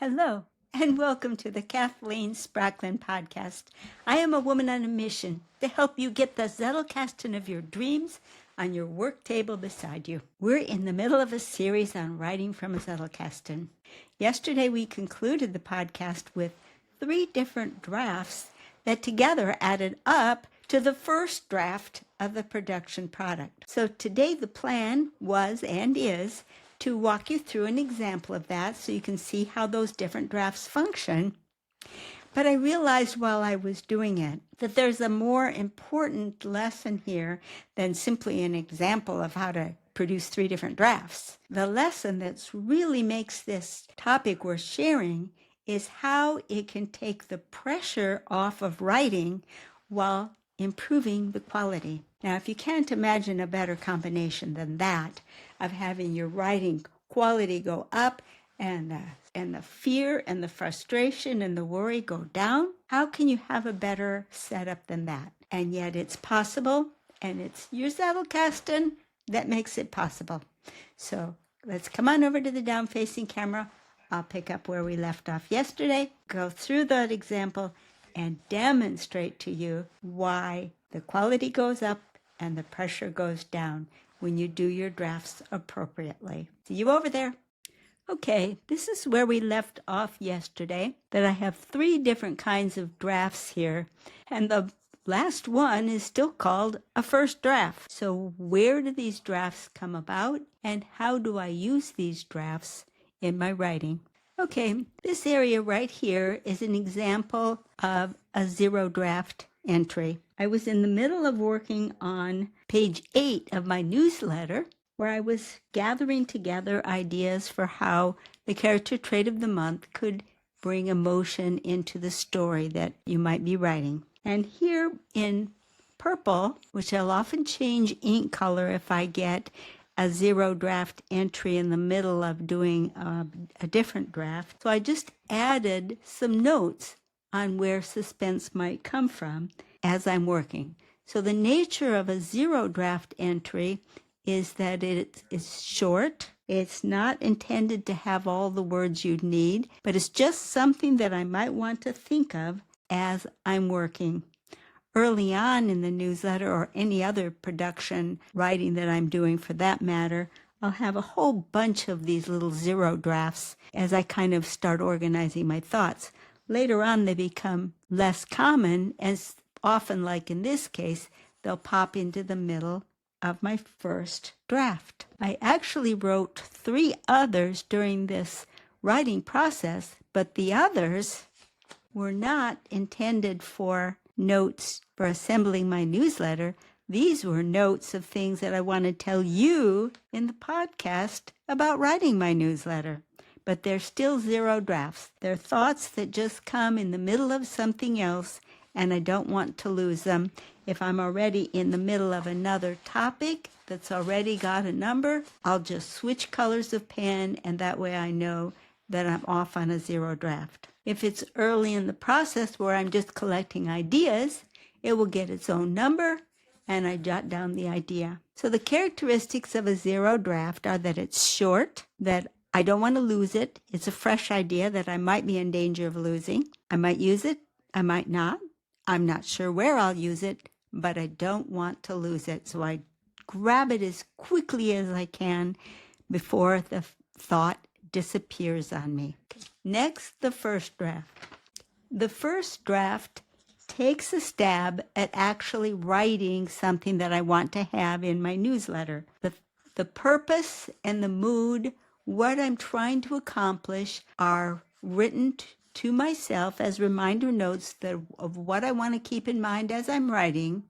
Hello, and welcome to the Kathleen Spracklin podcast. I am a woman on a mission to help you get the Zettelkasten of your dreams on your work table beside you. We're in the middle of a series on writing from a Zettelkasten. Yesterday, we concluded the podcast with 3 different drafts that together added up to the first draft of the production product. So today, the plan was and is to walk you through an example of that so you can see how those different drafts function. But I realized while I was doing it that there's a more important lesson here than simply an example of how to produce 3 different drafts. The lesson that really makes this topic worth sharing is how it can take the pressure off of writing while improving the quality. Now, if you can't imagine a better combination than that, of having your writing quality go up and the fear and the frustration and the worry go down, how can you have a better setup than that? And yet it's possible, and it's your Zettelkasten that makes it possible. So let's come on over to the down-facing camera. I'll pick up where we left off yesterday, go through that example, and demonstrate to you why the quality goes up and the pressure goes down when you do your drafts appropriately. See you over there. Okay, this is where we left off yesterday, that I have 3 different kinds of drafts here, and the last one is still called a first draft. So where do these drafts come about, and how do I use these drafts in my writing? Okay, this area right here is an example of a 0 draft entry. I was in the middle of working on page 8 of my newsletter, where I was gathering together ideas for how the character trait of the month could bring emotion into the story that you might be writing. And here in purple, which I'll often change ink color if I get a 0 draft entry in the middle of doing a different draft. So I just added some notes on where suspense might come from as I'm working. So the nature of a 0 draft entry is that it is short. It's not intended to have all the words you'd need, but it's just something that I might want to think of as I'm working. Early on in the newsletter, or any other production writing that I'm doing for that matter, I'll have a whole bunch of these little 0 drafts as I kind of start organizing my thoughts. Later on, they become less common, as often, like in this case, they'll pop into the middle of my first draft. I actually wrote 3 others during this writing process, but the others were not intended for notes for assembling my newsletter. These were notes of things that I want to tell you in the podcast about writing my newsletter. But they're still 0 drafts. They're thoughts that just come in the middle of something else, and I don't want to lose them. If I'm already in the middle of another topic that's already got a number, I'll just switch colors of pen, and that way I know that I'm off on a 0 draft. If it's early in the process where I'm just collecting ideas, it will get its own number, and I jot down the idea. So the characteristics of a 0 draft are that it's short, that I don't want to lose it. It's a fresh idea that I might be in danger of losing. I might use it. I might not. I'm not sure where I'll use it, but I don't want to lose it. So I grab it as quickly as I can before the thought disappears on me. Next, the first draft. The first draft takes a stab at actually writing something that I want to have in my newsletter. The purpose and the mood, what I'm trying to accomplish, are written to myself as reminder notes of what I want to keep in mind as I'm writing,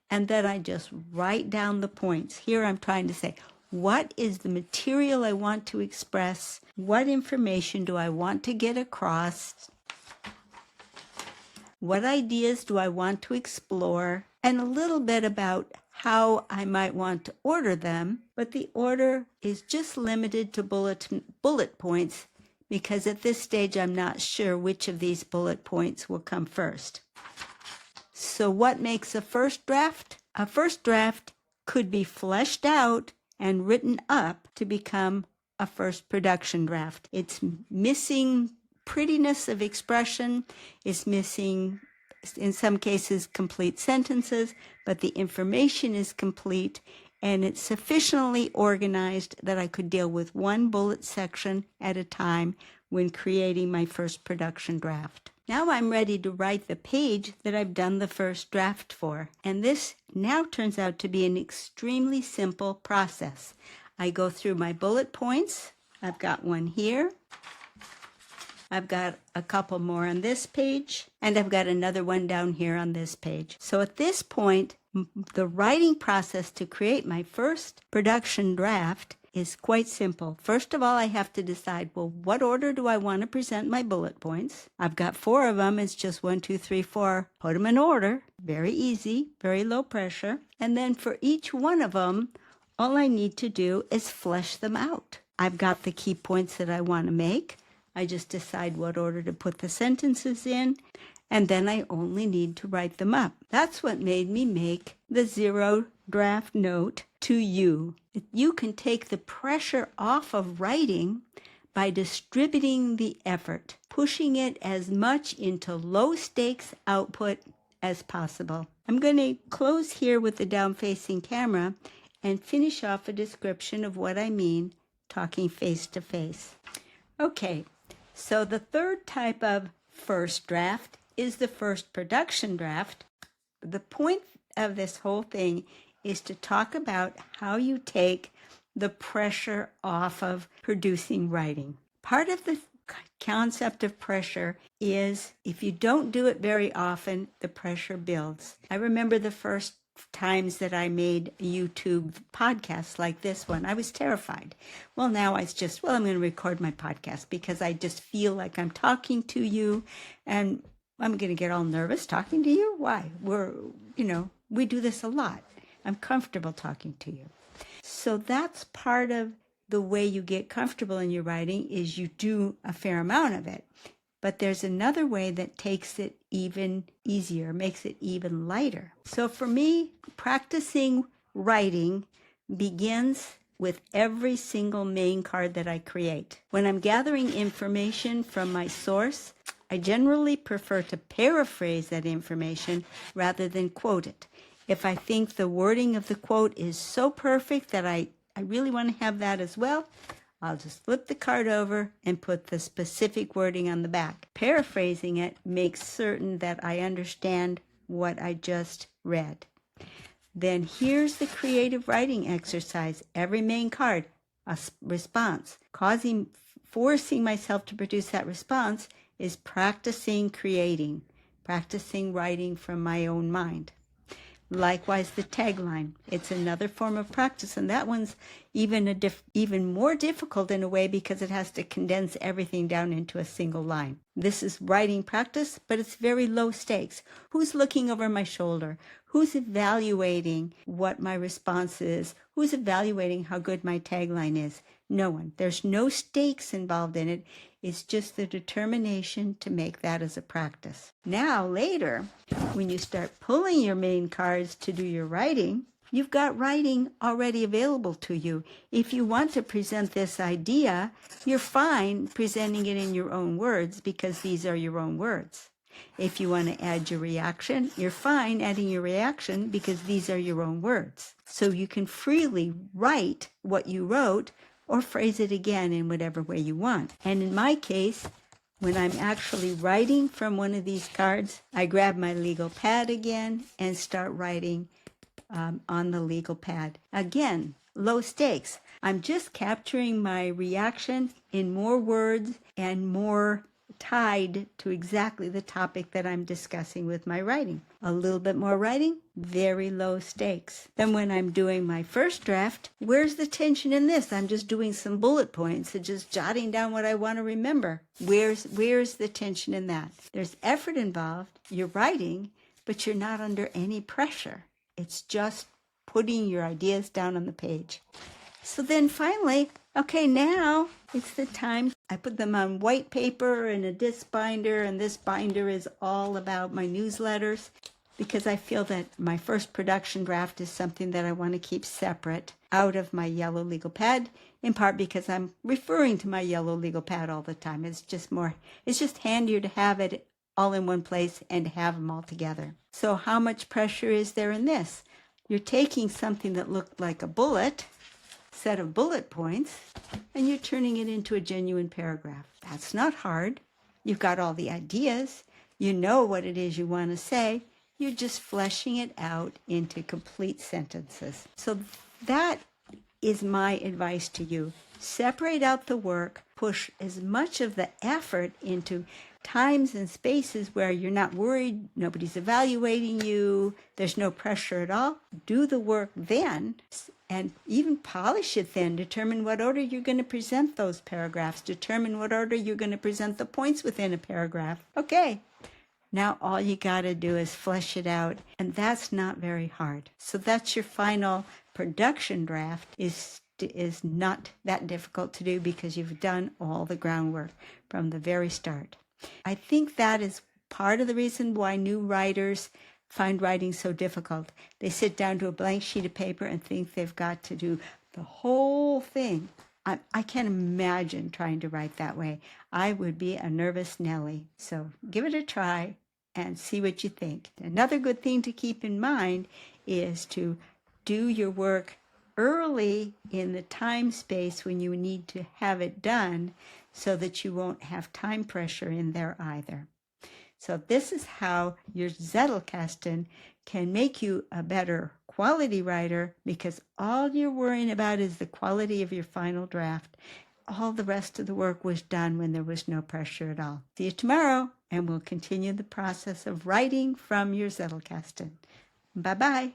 and then I just write down the points. Here I'm trying to say, what is the material I want to express? What information do I want to get across? What ideas do I want to explore? And a little bit about how I might want to order them, but the order is just limited to bullet points, because at this stage I'm not sure which of these bullet points will come first. So what makes a first draft? A first draft could be fleshed out and written up to become a first production draft. It's missing prettiness of expression is missing, in some cases, complete sentences, but the information is complete and it's sufficiently organized that I could deal with one bullet section at a time when creating my first production draft. Now I'm ready to write the page that I've done the first draft for, and this now turns out to be an extremely simple process. I go through my bullet points. I've got one here. I've got a couple more on this page, and I've got another one down here on this page. So at this point, the writing process to create my first production draft is quite simple. First of all, I have to decide, well, what order do I want to present my bullet points? I've got 4 of them. It's just 1, 2, 3, 4. Put them in order. Very easy, very low pressure. And then for each one of them, all I need to do is flesh them out. I've got the key points that I want to make. I just decide what order to put the sentences in, and then I only need to write them up. That's what made me make the 0 draft note to you. You can take the pressure off of writing by distributing the effort, pushing it as much into low stakes output as possible. I'm going to close here with the down-facing camera and finish off a description of what I mean talking face to face. Okay. So the third type of first draft is the first production draft. The point of this whole thing is to talk about how you take the pressure off of producing writing. Part of the concept of pressure is if you don't do it very often, the pressure builds. I remember the first times that I made YouTube podcasts like this one, I was terrified. Well, now I'm going to record my podcast because I just feel like I'm talking to you and I'm going to get all nervous talking to you. Why? We do this a lot. I'm comfortable talking to you. So that's part of the way you get comfortable in your writing is you do a fair amount of it. But there's another way that takes it even easier, makes it even lighter. So for me, practicing writing begins with every single main card that I create. When I'm gathering information from my source, I generally prefer to paraphrase that information rather than quote it. If I think the wording of the quote is so perfect that I really want to have that as well, I'll just flip the card over and put the specific wording on the back. Paraphrasing it makes certain that I understand what I just read. Then here's the creative writing exercise. Every main card, a response. Forcing myself to produce that response is practicing creating, practicing writing from my own mind. Likewise, the tagline. It's another form of practice, and that one's even more difficult in a way because it has to condense everything down into a single line. This is writing practice, but it's very low stakes. Who's looking over my shoulder? Who's evaluating what my response is? Who's evaluating how good my tagline is? No one. There's no stakes involved in it. It's just the determination to make that as a practice. Now, later, when you start pulling your main cards to do your writing, you've got writing already available to you. If you want to present this idea, you're fine presenting it in your own words because these are your own words. If you want to add your reaction, you're fine adding your reaction because these are your own words. So you can freely write what you wrote or phrase it again in whatever way you want. And in my case, when I'm actually writing from one of these cards, I grab my legal pad again and start writing on the legal pad. Again, low stakes. I'm just capturing my reaction in more words and more tied to exactly the topic that I'm discussing with my writing. A little bit more writing, very low stakes. Then when I'm doing my first draft, where's the tension in this? I'm just doing some bullet points and just jotting down what I want to remember. Where's the tension in that? There's effort involved. You're writing, but you're not under any pressure. It's just putting your ideas down on the page. So then finally, okay, now it's the time. I put them on white paper in a disc binder, and this binder is all about my newsletters because I feel that my first production draft is something that I want to keep separate out of my yellow legal pad in part because I'm referring to my yellow legal pad all the time. It's just handier to have it all in one place and to have them all together. So how much pressure is there in this? You're taking something that looked like a set of bullet points, and you're turning it into a genuine paragraph. That's not hard. You've got all the ideas. You know what it is you want to say. You're just fleshing it out into complete sentences. So that is my advice to you. Separate out the work, push as much of the effort into times and spaces where you're not worried, nobody's evaluating you, there's no pressure at all. Do the work then, and even polish it then. Determine what order you're going to present those paragraphs. Determine what order you're going to present the points within a paragraph. Okay, now all you got to do is flesh it out, and that's not very hard. So that's your final production draft. Is not that difficult to do because you've done all the groundwork from the very start. I think that is part of the reason why new writers find writing so difficult. They sit down to a blank sheet of paper and think they've got to do the whole thing. I can't imagine trying to write that way. I would be a nervous Nelly. So give it a try and see what you think. Another good thing to keep in mind is to do your work early in the time space when you need to have it done so that you won't have time pressure in there either. So this is how your Zettelkasten can make you a better quality writer, because all you're worrying about is the quality of your final draft. All the rest of the work was done when there was no pressure at all. See you tomorrow, and we'll continue the process of writing from your Zettelkasten. Bye-bye.